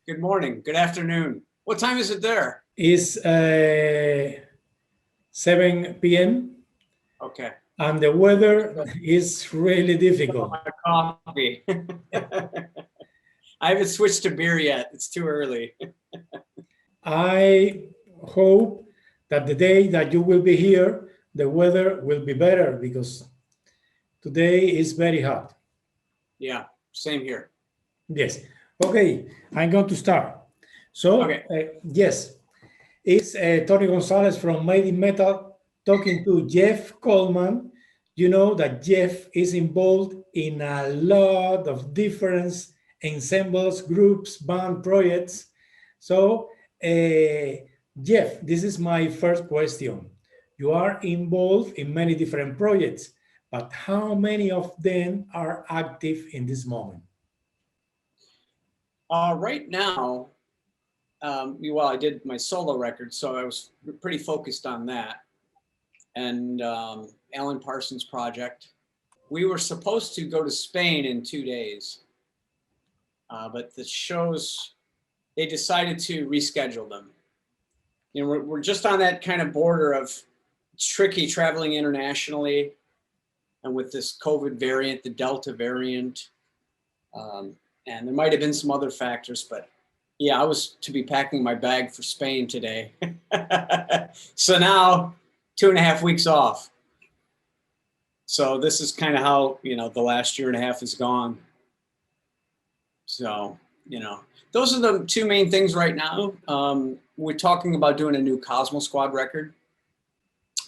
Good morning. Good afternoon. What time is it there? It's 7 p.m. Okay. and the weather is really difficult. My coffee. I haven't switched to beer yet. It's too early. I hope that the day that you will be here, the weather will be better because today is very hot. Yeah, same here. Yes. Okay, I'm going to start. So, Okay. yes, it's Tony Gonzalez from Made in Metal talking to Jeff Kollman. You know that Jeff is involved in a lot of different ensembles, groups, band projects. So, Jeff, this is my first question. You are involved in many different projects, but how many of them are active in this moment? Right now, well, I did my solo record, so I was pretty focused on that. And Alan Parsons Project. We were supposed to go to Spain in 2 days, but the shows, they decided to reschedule them. You know, we're just on that kind of border of tricky traveling internationally, and with this COVID variant, the Delta variant, and there might have been some other factors, but yeah, I was to be packing my bag for Spain today. So now 2.5 weeks off. So this is kind of how, the last 1.5 years is gone. So, those are the two main things right now. We're talking about doing a new Cosmosquad record.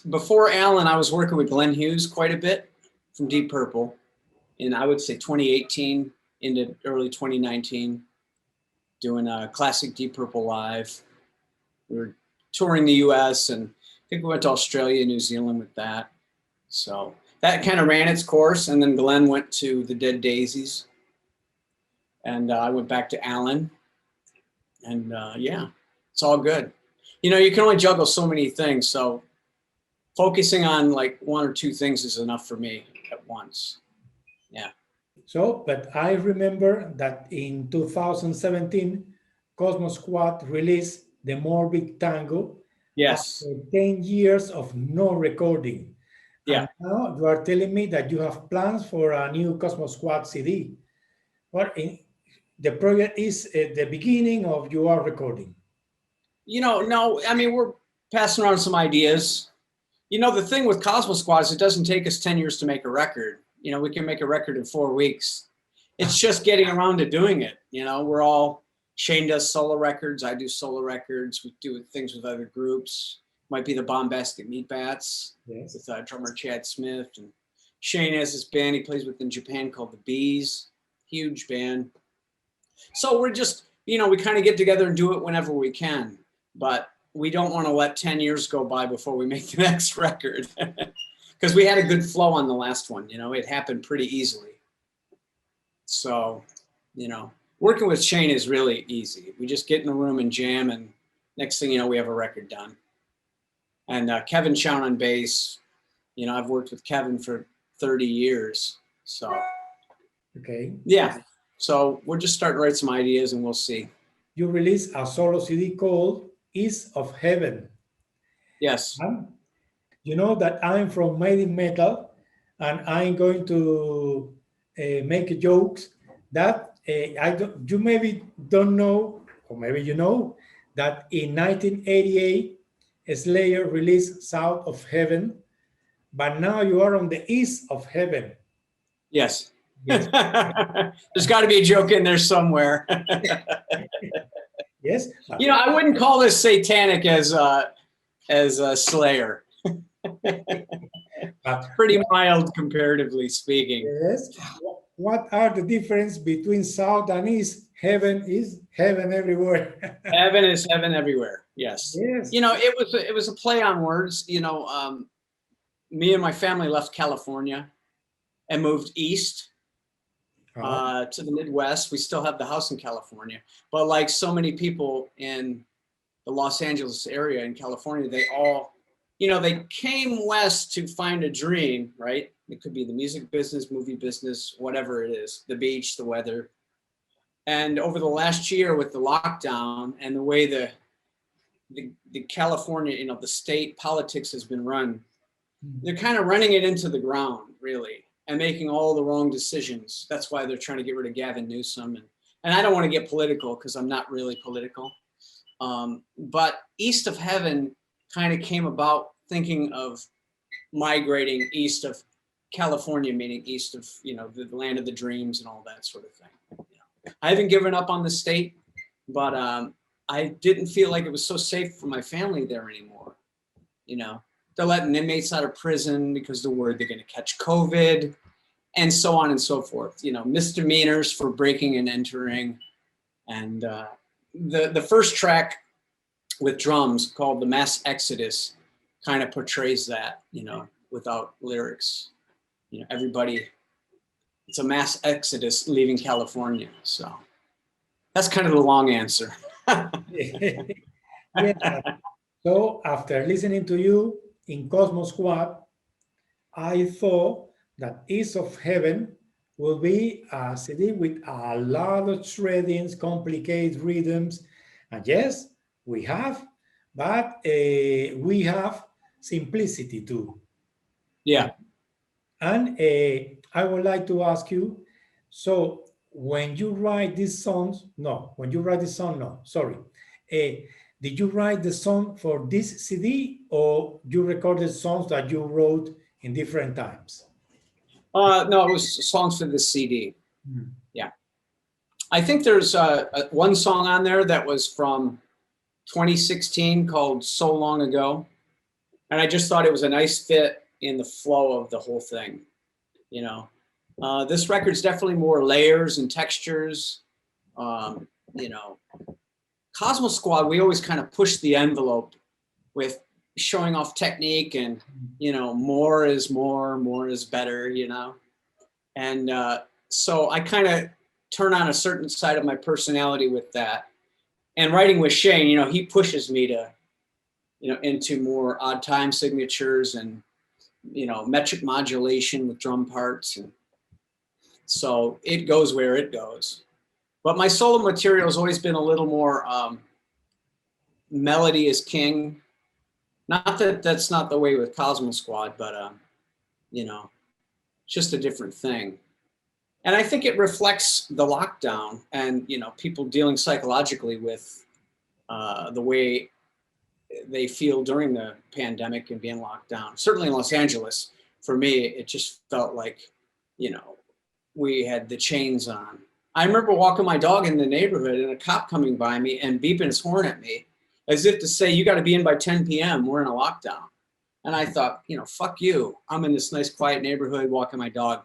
Before Alan, I was working with Glenn Hughes quite a bit from Deep Purple in, I would say, 2018 into early 2019, doing a classic Deep Purple live. We were touring the US, and I think we went to Australia, New Zealand with that. So that kind of ran its course, and then Glenn went to the Dead Daisies, and I went back to Alan, and yeah, it's all good. You can only juggle so many things, so focusing on like 1 or 2 things is enough for me at once. Yeah. So, but I remember that in 2017, Cosmosquad released the Morbid Tango. Yes. After 10 years of no recording. Yeah. And now you are telling me that you have plans for a new Cosmosquad CD. What the project is at the beginning of your recording? No, I mean, we're passing around some ideas. The thing with Cosmosquad is it doesn't take us 10 years to make a record. We can make a record in 4 weeks. It's just getting around to doing it. We're all, Shane does solo records. I do solo records. We do things with other groups. Might be the Bombastic Meatbats, yes, with drummer Chad Smith. And Shane has this band he plays with in Japan called the Bees. Huge band. So we're just, we kind of get together and do it whenever we can. But we don't want to let 10 years go by before we make the next record. Because we had a good flow on the last one. It happened pretty easily. So, working with Shane is really easy. We just get in the room and jam, and next thing you know, we have a record done. And Kevin Chown on bass. I've worked with Kevin for 30 years. So, okay. Yeah. So we're just starting to write some ideas, and we'll see. You released a solo CD called East of Heaven. Yes. You know that I'm from Made in Metal, and I'm going to make jokes that you maybe don't know, or maybe you know, that in 1988, Slayer released South of Heaven, but now you are on the East of Heaven. Yes. Yes. There's got to be a joke in there somewhere. Yes. I wouldn't call this satanic as Slayer. Pretty mild, comparatively speaking. Yes. What are the difference between South and East? Heaven is heaven everywhere. Heaven is heaven everywhere. Yes. Yes. It was a play on words. Me and my family left California and moved east to the Midwest. We still have the house in California, but like so many people in the Los Angeles area in California, they all, they came west to find a dream, right? It could be the music business, movie business, whatever it is, the beach, the weather. And over the last year with the lockdown and the way the California, you know, the state politics has been run, they're kind of running it into the ground, really, and making all the wrong decisions. That's why they're trying to get rid of Gavin Newsom. And I don't want to get political because I'm not really political. But East of Heaven kind of came about thinking of migrating east of California, meaning east of, you know, the land of the dreams and all that sort of thing. You know, I haven't given up on the state, but I didn't feel like it was so safe for my family there anymore. You know, they're letting inmates out of prison because they're worried they're going to catch COVID and so on and so forth. You know, misdemeanors for breaking and entering. And the first track with drums called The Mass Exodus kind of portrays that, you know, without lyrics. You know, everybody, it's a mass exodus leaving California. So that's kind of the long answer. Yeah. So after listening to you in Cosmosquad, I thought that East of Heaven will be a CD with a lot of shreddings, complicated rhythms. And yes, we have, but we have simplicity too. Yeah. And I would like to ask you, so when you write these songs, sorry. Did you write the song for this CD or you recorded songs that you wrote in different times? No, it was songs for the CD. Yeah. I think there's one song on there that was from 2016 called So Long Ago. And I just thought it was a nice fit in the flow of the whole thing. You know, this record's definitely more layers and textures. You know, Cosmosquad, we always kind of push the envelope with showing off technique and, you know, more is more, more is better, you know. And so I kind of turn on a certain side of my personality with that. And writing with Shane, you know, he pushes me to, you know, into more odd time signatures and, you know, metric modulation with drum parts. And so it goes where it goes. But my solo material has always been a little more melody is king. Not that that's not the way with Cosmosquad, but, you know, it's just a different thing. And I think it reflects the lockdown and, you know, people dealing psychologically with the way they feel during the pandemic and being locked down. Certainly in Los Angeles, for me, it just felt like, you know, we had the chains on. I remember walking my dog in the neighborhood and a cop coming by me and beeping his horn at me as if to say, you got to be in by 10 p.m. We're in a lockdown. And I thought, you know, fuck you. I'm in this nice quiet neighborhood walking my dog.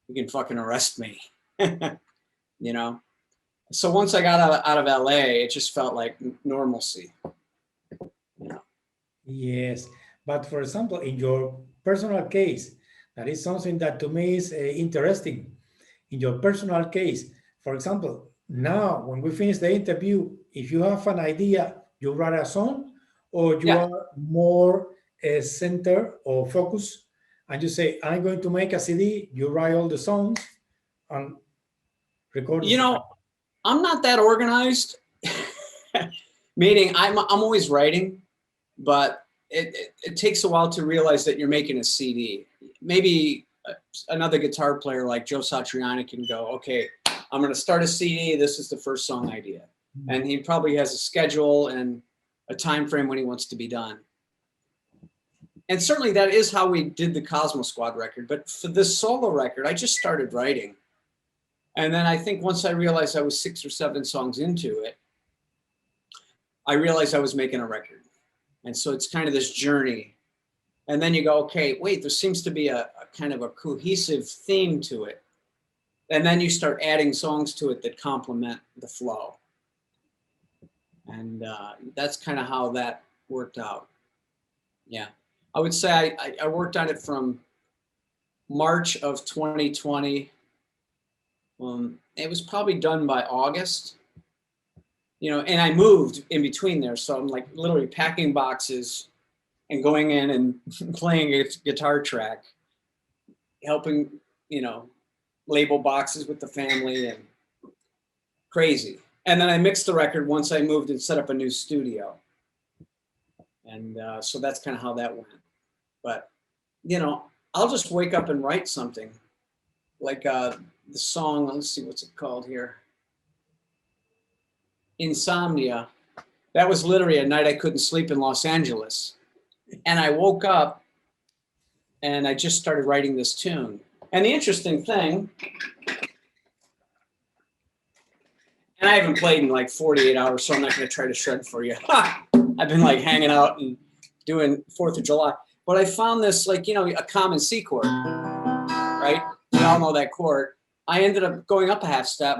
You can fucking arrest me. You know? So once I got out of LA, it just felt like normalcy. You know? Yes, but for example, in your personal case, that is something that to me is interesting. In your personal case, for example, now when we finish the interview, if you have an idea, you write a song, or you are more centered or focused, and you say, I'm going to make a CD, you write all the songs and record. You know, I'm not that organized, meaning I'm always writing, but it takes a while to realize that you're making a CD. Maybe another guitar player like Joe Satriani can go, okay, I'm going to start a CD. This is the first song idea. And he probably has a schedule and a time frame when he wants to be done. And certainly that is how we did the Cosmosquad record. But for this solo record, I just started writing. And then I think once I realized I was 6 or 7 songs into it, I realized I was making a record. And so it's kind of this journey. And then you go, okay, wait, there seems to be a kind of a cohesive theme to it. And then you start adding songs to it that complement the flow. And that's kind of how that worked out. Yeah. I would say I worked on it from March of 2020. It was probably done by August. You know, and I moved in between there. So I'm like literally packing boxes and going in and playing a guitar track, helping, you know, label boxes with the family. And crazy. And then I mixed the record once I moved and set up a new studio. And so that's kind of how that went. But, you know, I'll just wake up and write something. Like the song, let's see, what's it called here? Insomnia. That was literally a night I couldn't sleep in Los Angeles. And I woke up and I just started writing this tune. And the interesting thing, and I haven't played in like 48 hours, so I'm not going to try to shred for you. I've been like hanging out and doing 4th of July. But I found this, like, you know, a common C chord, right? We all know that chord. I ended up going up a half step.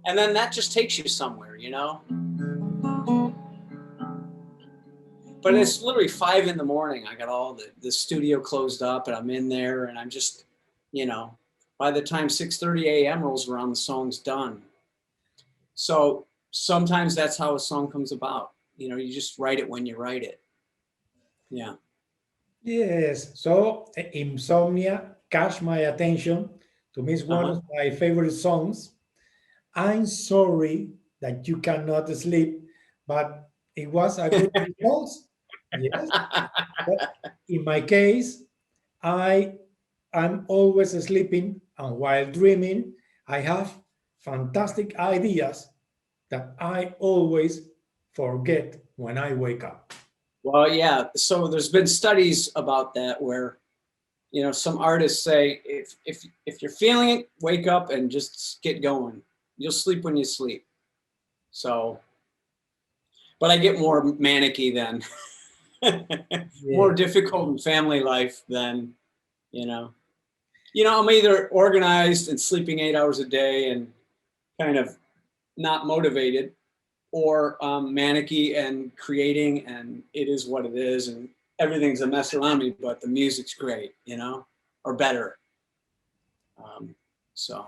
And then that just takes you somewhere, you know? But it's literally 5 in the morning. I got all the studio closed up and I'm in there and I'm just, you know, by the time 6:30 a.m. rolls around, the song's done. So sometimes that's how a song comes about. You know, you just write it when you write it. Yeah. Yes. So Insomnia catch my attention. To me, it's one of my favorite songs. I'm sorry that you cannot sleep, but it was a good response. Yes. But in my case, I'm always sleeping, and while dreaming, I have fantastic ideas that I always forget when I wake up. Well, yeah. So there's been studies about that where, you know, some artists say if you're feeling it, wake up and just get going. You'll sleep when you sleep. So, but I get more manicky then, more difficult in family life than, you know. You know, I'm either organized and sleeping 8 hours a day and kind of not motivated, or manicky and creating, and it is what it is, and everything's a mess around me, but the music's great, you know, or better. So,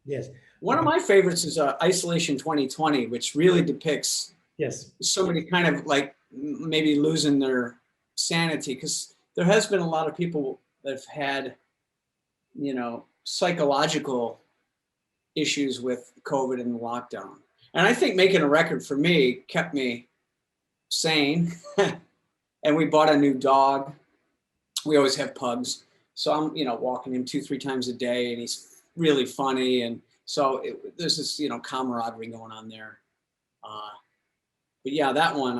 yes, one of my favorites is Isolation 2020, which really depicts yes, somebody kind of like maybe losing their sanity, because there has been a lot of people that have had, you know, psychological issues with COVID and the lockdown. And I think making a record for me kept me sane. And we bought a new dog. We always have pugs. So I'm, you know, walking him 2-3 times a day, and he's really funny. And so there's this, you know, camaraderie going on there. But yeah, that one.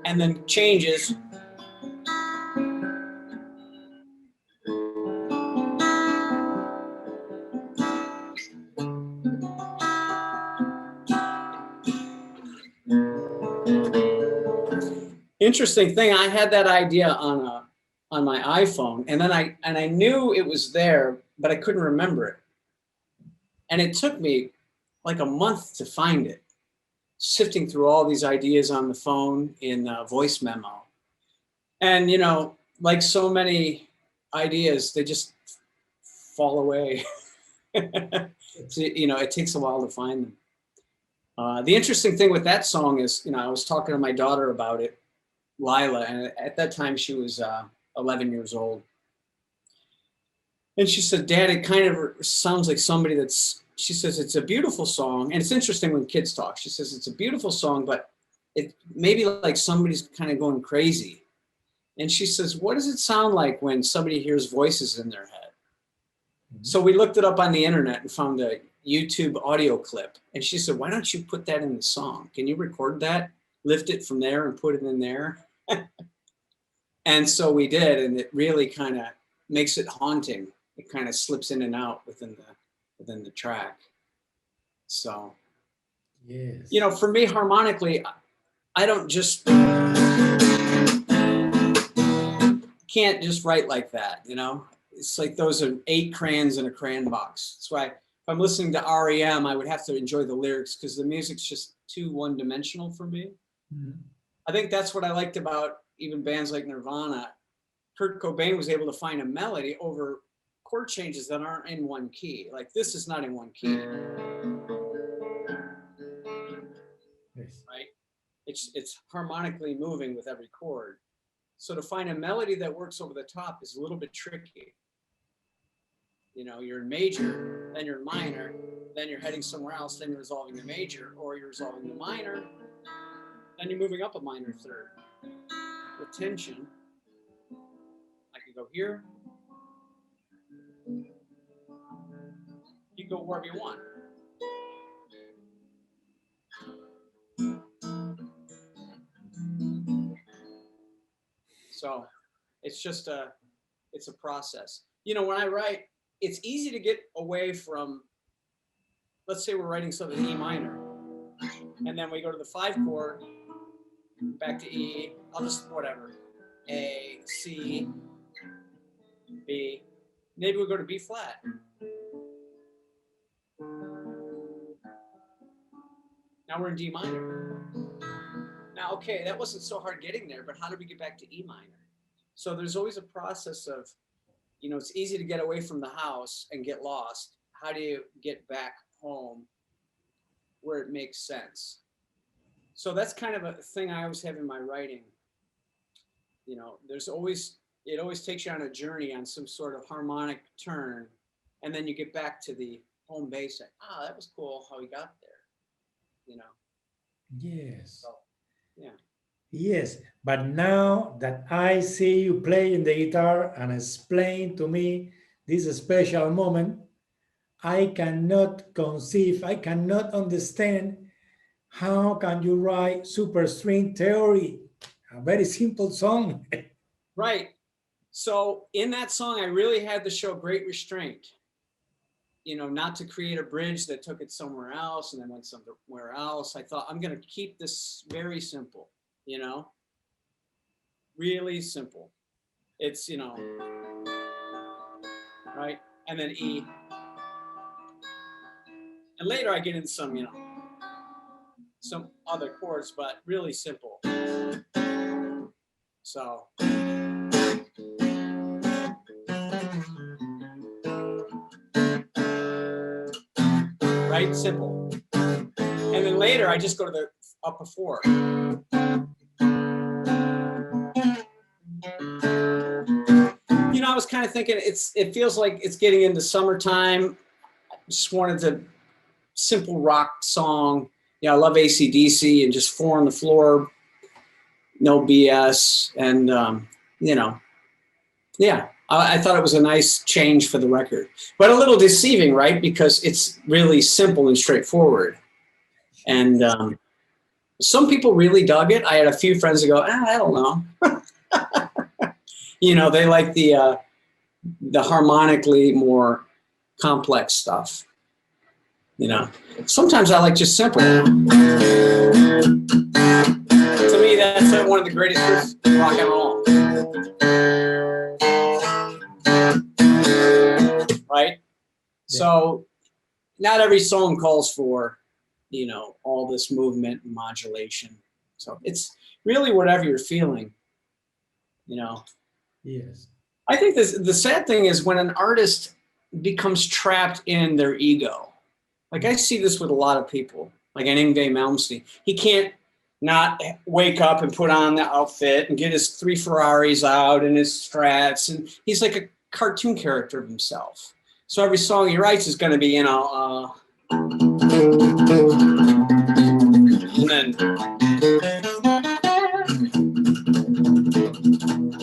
And then changes. Interesting thing, I had that idea on my iPhone, and then I knew it was there, but I couldn't remember it. And it took me like a month to find it, sifting through all these ideas on the phone in a voice memo. And, you know, like so many ideas, they just fall away. So, you know, it takes a while to find them. The interesting thing with that song is, you know, I was talking to my daughter about it, Lila, and at that time she was 11 years old. And she said, Dad, it kind of sounds like somebody she says, it's a beautiful song. And it's interesting when kids talk. She says, it's a beautiful song, but it maybe like somebody's kind of going crazy. And she says, what does it sound like when somebody hears voices in their head? Mm-hmm. So we looked it up on the internet and found a YouTube audio clip. And she said, why don't you put that in the song? Can you record that, lift it from there and put it in there? And so we did. And it really kind of makes it haunting. It kind of slips in and out within the track. So, yes, you know, for me, harmonically, I don't just can't just write like that, you know. It's like those are 8 crayons in a crayon box. That's why if I'm listening to REM, I would have to enjoy the lyrics, because the music's just too one-dimensional for me. Mm-hmm. I think that's what I liked about even bands like Nirvana. Kurt Cobain was able to find a melody over chord changes that aren't in one key. Like this is not in one key, Yes. right? It's harmonically moving with every chord. So to find a melody that works over the top is a little bit tricky. You know, you're in major, then you're in minor, then you're heading somewhere else, then you're resolving the major, or you're resolving the minor, then you're moving up a minor third with tension. I could go here. You go wherever you want. So it's just it's a process. You know, when I write, it's easy to get away from, let's say we're writing something in E minor, and then we go to the 5 chord, back to E, I'll just, whatever, A, C, B, maybe we'll go to B flat. Now we're in D minor. Now, okay, that wasn't so hard getting there, but how did we get back to E minor? So there's always a process of, you know, it's easy to get away from the house and get lost. How do you get back home where it makes sense? So that's kind of a thing I always have in my writing. You know, it always takes you on a journey on some sort of harmonic turn. And then you get back to the home base. That was cool how we got there, you know? Yes. So, yeah. Yes, but now that I see you playing the guitar and explain to me this special moment, I cannot conceive, I cannot understand how can you write Superstring Theory, a very simple song. Right. So in that song, I really had to show great restraint, you know, not to create a bridge that took it somewhere else and then went somewhere else. I thought I'm going to keep this very simple, you know, really simple. It's, you know, right. And then E. And later I get into some, you know, some other chords, but really simple. So. Right, simple. And then later I just go to the upper 4. You know, I was kind of thinking it feels like it's getting into summertime. I just wanted to simple rock song. You know, I love AC/DC and just 4 on the floor, no BS. And, you know, yeah, I thought it was a nice change for the record, but a little deceiving, right? Because it's really simple and straightforward. And some people really dug it. I had a few friends that go, I don't know. You know, they like the harmonically more complex stuff. You know, sometimes I like just simple. To me, that's one of the greatest groups in rock and roll. Right? So not every song calls for, you know, all this movement and modulation. So it's really whatever you're feeling, you know. Yes. I think the sad thing is when an artist becomes trapped in their ego. Like I see this with a lot of people, like an Yngwie Malmsteen. He can't not wake up and put on the outfit and get his 3 Ferraris out and his Strats. And he's like a cartoon character of himself. So every song he writes is going to be, you know, and then,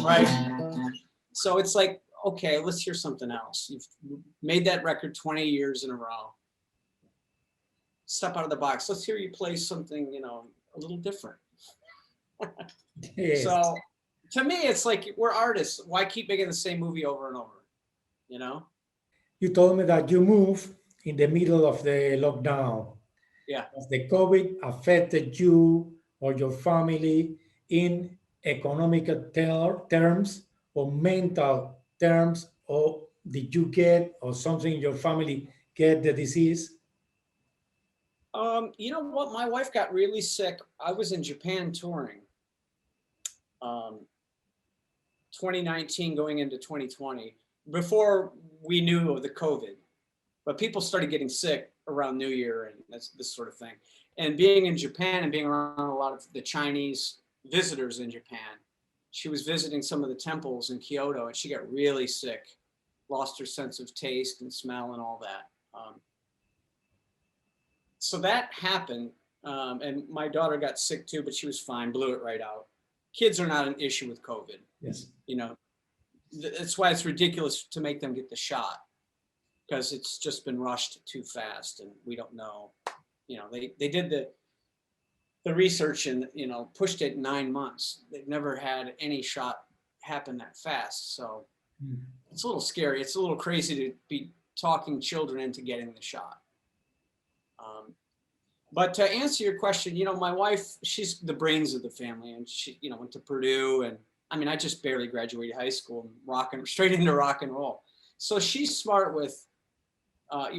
right? So it's like, okay, let's hear something else. You've made that record 20 years in a row. Step out of the box. Let's hear you play something, you know, a little different. Yes. So to me, it's like we're artists. Why keep making the same movie over and over? You know? You told me that you moved in the middle of the lockdown. Yeah. Has the COVID affected you or your family in economic terms or mental terms, or did you get or something in your family get the disease? You know what? My wife got really sick. I was in Japan touring. 2019 going into 2020, before we knew of the COVID. But people started getting sick around New Year and this sort of thing. And being in Japan and being around a lot of the Chinese visitors in Japan, she was visiting some of the temples in Kyoto and she got really sick, lost her sense of taste and smell and all that. So that happened. And my daughter got sick too, but she was fine, blew it right out. Kids are not an issue with COVID. Yes. You know, that's why it's ridiculous to make them get the shot, because it's just been rushed too fast and we don't know. You know, they did the research and, you know, pushed it 9 months. They've never had any shot happen that fast. So it's a little scary. It's a little crazy to be talking children into getting the shot. But to answer your question, you know, my wife, she's the brains of the family, and she, you know, went to Purdue, and I mean, I just barely graduated high school and straight into rock and roll. So she's smart with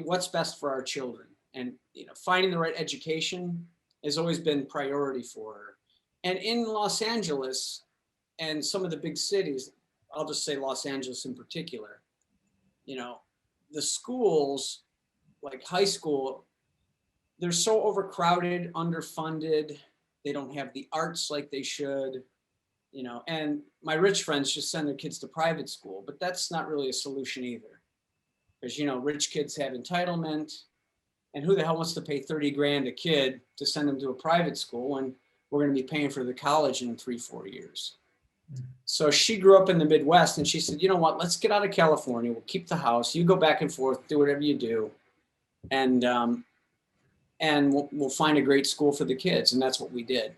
what's best for our children, and, you know, finding the right education has always been priority for her. And in Los Angeles and some of the big cities, I'll just say Los Angeles in particular, you know, the schools, like high school, they're so overcrowded, underfunded. They don't have the arts like they should, you know, and my rich friends just send their kids to private school, but that's not really a solution either. Because, you know, rich kids have entitlement, and who the hell wants to pay 30 grand a kid to send them to a private school when we're going to be paying for the college in 3-4 years? So she grew up in the Midwest, and she said, you know what, let's get out of California. We'll keep the house. You go back and forth, do whatever you do. And we'll find a great school for the kids. And that's what we did.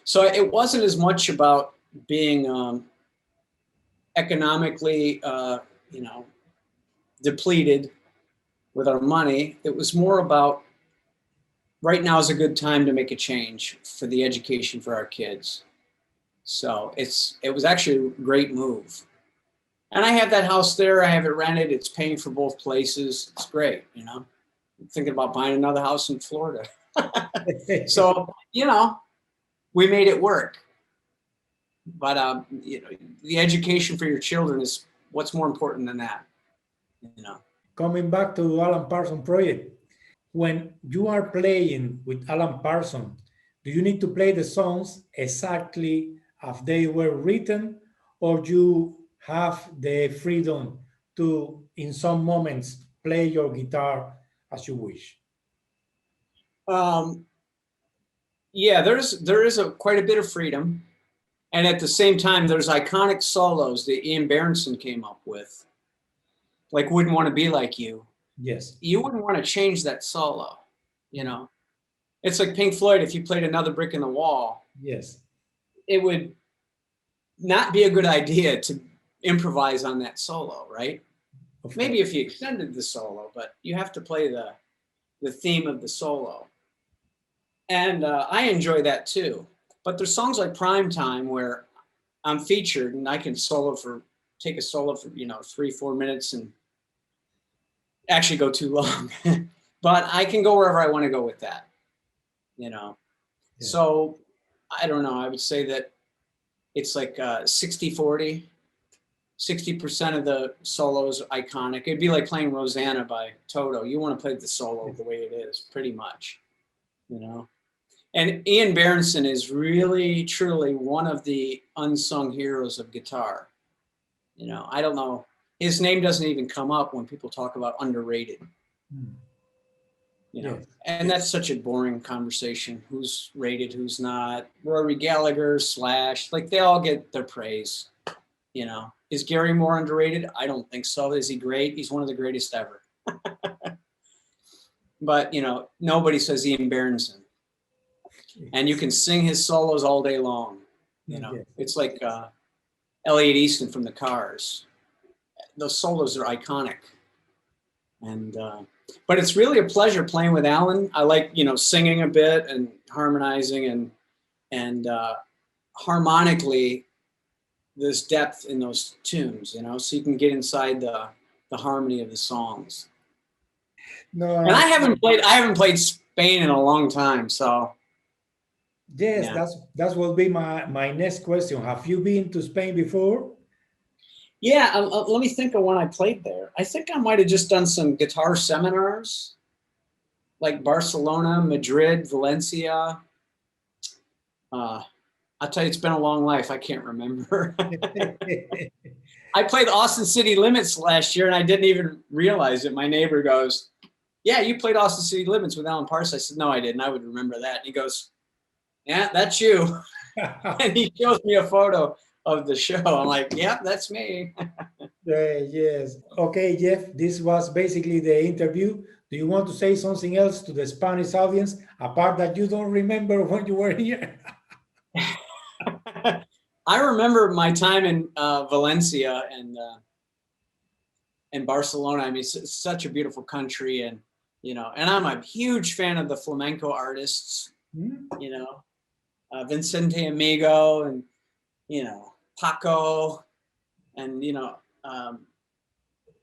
So it wasn't as much about being economically, you know, depleted with our money. It was more about, right now is a good time to make a change for the education for our kids. So it was actually a great move. And I have that house there. I have it rented. It's paying for both places. It's great, you know. I'm thinking about buying another house in Florida. So, you know, we made it work. But, you know, the education for your children is what's more important than that, you know. Coming back to Alan Parsons Project, when you are playing with Alan Parsons, do you need to play the songs exactly as they were written, or you have the freedom to, in some moments, play your guitar as you wish? Yeah, there is quite a bit of freedom. And at the same time, there's iconic solos that Ian Berenson came up with, like Wouldn't Want to Be Like You. Yes. You wouldn't want to change that solo, you know. It's like Pink Floyd, if you played Another Brick in the Wall. Yes. It would not be a good idea to improvise on that solo, right? Maybe if you extended the solo, but you have to play the theme of the solo. And I enjoy that too. But there's songs like Prime Time where I'm featured and I can take a solo for, you know, 3-4 minutes and actually go too long. But I can go wherever I want to go with that, you know. Yeah. So I don't know. I would say that it's like 60-40. 60% of the solos are iconic. It'd be like playing Rosanna by Toto. You want to play the solo the way it is, pretty much, you know. And Ian Berenson is really, truly one of the unsung heroes of guitar. You know, I don't know. His name doesn't even come up when people talk about underrated. You know, and that's such a boring conversation. Who's rated, who's not? Rory Gallagher, Slash, like they all get their praise. You know, is Gary Moore underrated? I don't think so. Is he great? He's one of the greatest ever. But, you know, nobody says Ian Berenson. And you can sing his solos all day long. You know, it's like Elliot Easton from the Cars. Those solos are iconic. And, but it's really a pleasure playing with Alan. I like, you know, singing a bit and harmonizing and harmonically, there's depth in those tunes, you know, so you can get inside the harmony of the songs. No, and I haven't played Spain in a long time, so Yes, Yeah. that will be my next question. Have you been to Spain before? Yeah, let me think of when I played there. I think I might have just done some guitar seminars, like Barcelona, Madrid, Valencia. I'll tell you, it's been a long life. I can't remember. I played Austin City Limits last year, and I didn't even realize it. My neighbor goes, "Yeah, you played Austin City Limits with Alan Parsons." I said, "No, I didn't. I would remember that." And he goes, "Yeah, that's you." And he shows me a photo of the show. I'm like, "Yep, that's me." Yes. Okay, Jeff, this was basically the interview. Do you want to say something else to the Spanish audience, apart that you don't remember when you were here? I remember my time in Valencia and Barcelona. I mean, it's such a beautiful country, and and I'm a huge fan of the flamenco artists. You know, Vicente Amigo, and Paco, and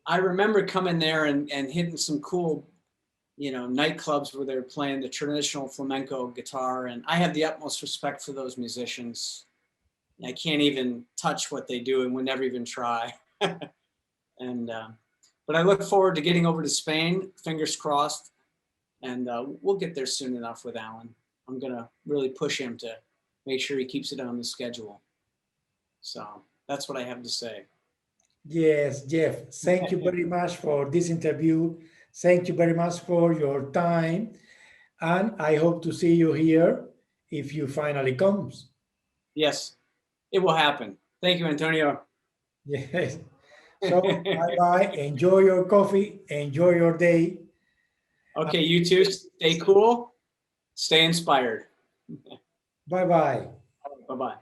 I remember coming there and hitting some cool nightclubs where they're playing the traditional flamenco guitar, and I have the utmost respect for those musicians. I can't even touch what they do and would never even try. And but I look forward to getting over to Spain, fingers crossed, and we'll get there soon enough with Alan. I'm gonna really push him to make sure he keeps it on the schedule. So that's what I have to say. Yes, Jeff, thank you very much for this interview. Thank you very much for your time. And I hope to see you here if you finally comes. Yes, it will happen. Thank you, Antonio. Yes. So bye-bye. Enjoy your coffee. Enjoy your day. Okay, you too. Stay cool. Stay inspired. Bye-bye. Bye-bye.